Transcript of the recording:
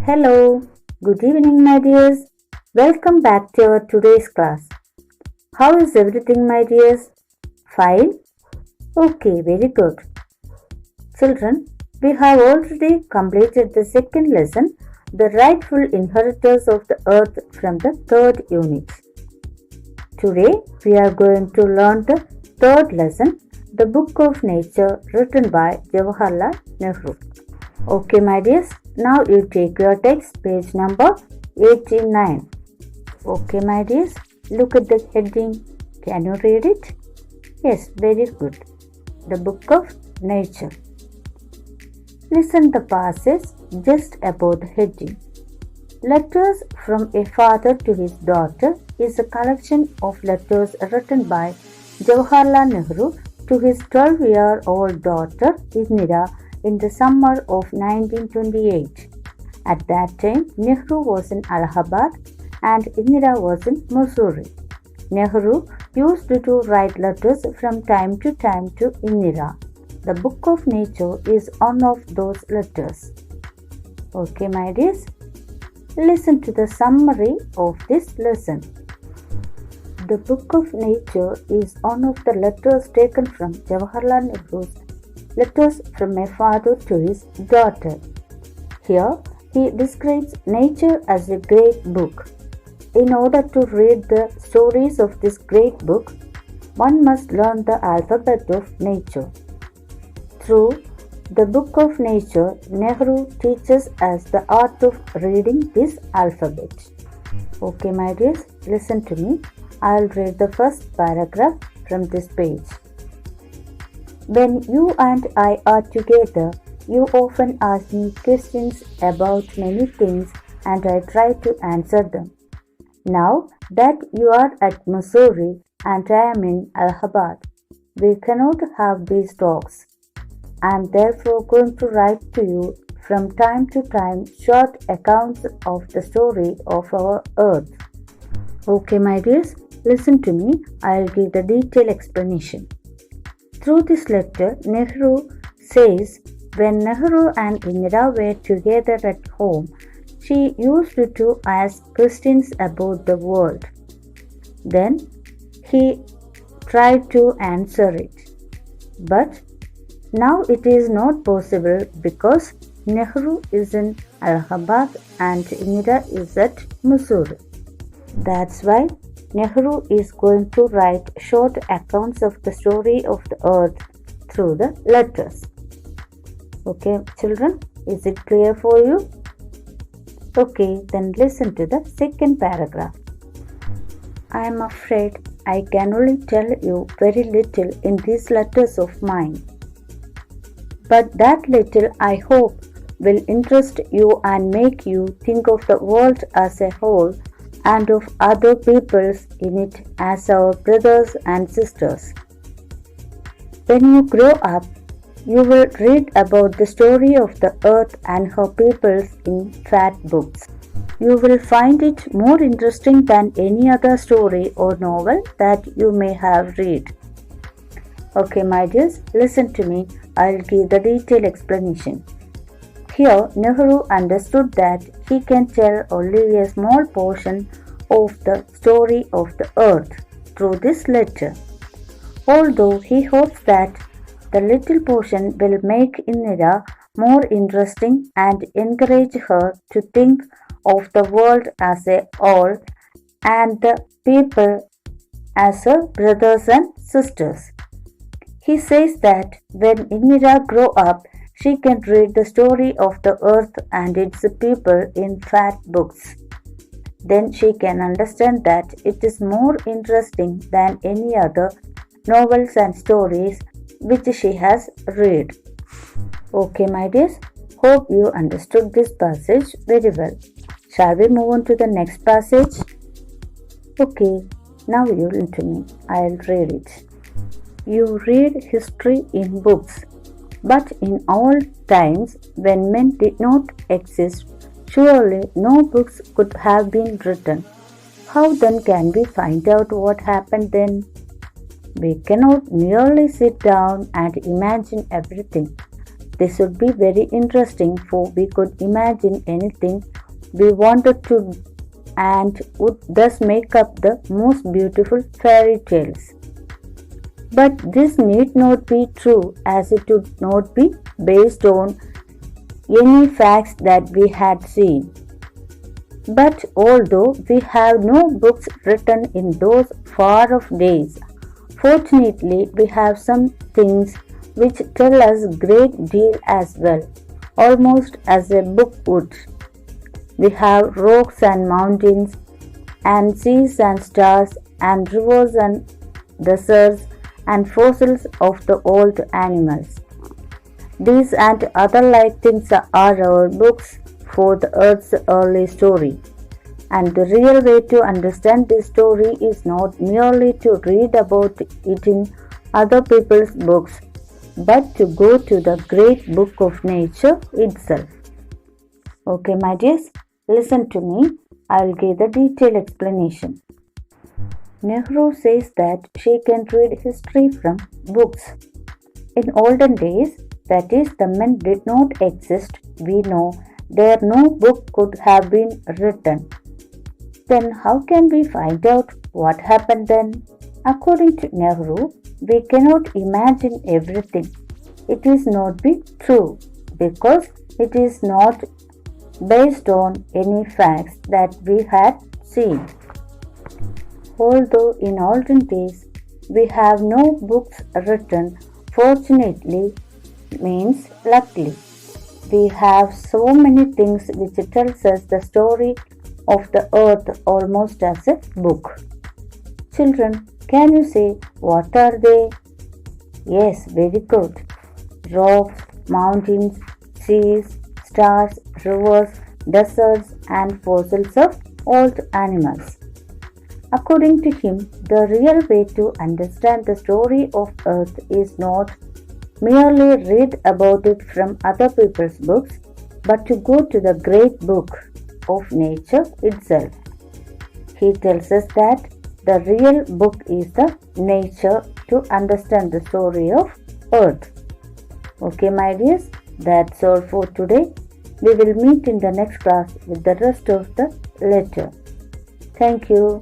Hello, good evening, my dears. Welcome back to our today's class. How is everything, my dears? Fine? Okay, very good. Children, we have already completed the second lesson, the rightful inheritors of the earth from the third unit. Today, we are going to learn the third lesson, the Book of Nature written by Jawaharlal Nehru. Okay, my dears, now you take your text, page number 89. Okay, my dears, look at the heading. Can you read it? Yes, very good. The Book of Nature. Listen the passage just above the heading. Letters from a father to his daughter is a collection of letters written by Jawaharlal Nehru to his 12-year-old daughter Indira in the summer of 1928. At that time, Nehru was in Allahabad and Indira was in Missouri. Nehru used to write letters from time to Indira. The Book of Nature is one of those letters. Okay, my dears, listen to the summary of this lesson. The Book of Nature is one of the letters taken from Jawaharlal Nehru's Letters from a Father to His Daughter. Here, he describes nature as a great book. In order to read the stories of this great book, one must learn the alphabet of nature. Through the Book of Nature, Nehru teaches us the art of reading this alphabet. Okay, my dears, listen to me. I'll read the first paragraph from this page. When you and I are together, you often ask me questions about many things and I try to answer them. Now that you are at Missouri and I am in Allahabad, we cannot have these talks. I am therefore going to write to you from time to time short accounts of the story of our earth. Okay, my dears, listen to me. I'll give the detailed explanation. Through this letter, Nehru says when Nehru and Indira were together at home, she used to ask questions about the world. Then he tried to answer it. But now it is not possible because Nehru is in Allahabad and Indira is at Missouri. That's why Nehru is going to write short accounts of the story of the earth through the letters. Okay, children, is it clear for you? Okay, then listen to the second paragraph. I am afraid I can only tell you very little in these letters of mine. But that little, I hope, will interest you and make you think of the world as a whole and of other peoples in it as our brothers and sisters. When you grow up, you will read about the story of the earth and her peoples in fat books. You will find it more interesting than any other story or novel that you may have read. Okay, my dears, listen to me. I'll give the detailed explanation. Here, Nehru understood that he can tell only a small portion of the story of the earth through this letter. Although he hopes that the little portion will make Indira more interesting and encourage her to think of the world as a whole and the people as her brothers and sisters. He says that when Indira grows up, she can read the story of the earth and its people in fat books. Then she can understand that it is more interesting than any other novels and stories which she has read. Okay, my dears, hope you understood this passage very well. Shall we move on to the next passage? Okay, now you listen to me. I'll read it. You read history in books, but in old times when men did not exist, surely no books could have been written. How then can we find out what happened then? We cannot merely sit down and imagine everything. This would be very interesting, for we could imagine anything we wanted to and would thus make up the most beautiful fairy tales. But this need not be true, as it would not be based on any facts that we had seen. But although we have no books written in those far off days, fortunately we have some things which tell us great deal as well, almost as a book would. We have rocks and mountains, and seas and stars, and rivers and deserts, and fossils of the old animals. These and other like things are our books for the Earth's early story. And the real way to understand this story is not merely to read about it in other people's books, but to go to the great book of nature itself. Okay, my dears, listen to me. I'll give the detailed explanation. Nehru says that she can read history from books. In olden days, that is, the men did not exist, we know, there no book could have been written. Then how can we find out what happened then? According to Nehru, we cannot imagine everything. It is not be true because it is not based on any facts that we had seen. Although in olden days we have no books written, fortunately means luckily. We have so many things which tells us the story of the earth almost as a book. Children, can you say what are they? Yes, very good. Rocks, mountains, seas, stars, rivers, deserts, and fossils of old animals. According to him, the real way to understand the story of Earth is not merely read about it from other people's books, but to go to the great book of nature itself. He tells us that the real book is the nature to understand the story of Earth. Okay, my dears, that's all for today. We will meet in the next class with the rest of the letter. Thank you.